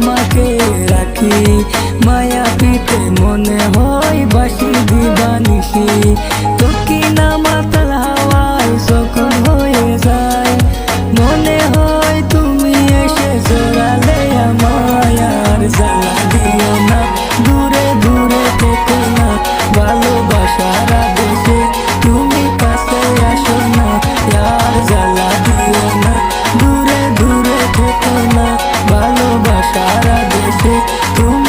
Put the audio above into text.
তোমাকে রাখি, মায়া পিতে মনে হয় বাসি দিবানিসি। দক্ষিণা মাতাল হাওয়ায় যখন হয়ে যায়, মনে হয় তুমি এসে জোড়ালে আমায়। আর জ্বালা দিও না, দূরে দূরে থেকো না, ভালোবাসার আদেশে তুমি কাছে আসো না। আর জ্বালা দিও না, দূরে দূরে থেকো না, ভালোবাসার আদেশে তুমি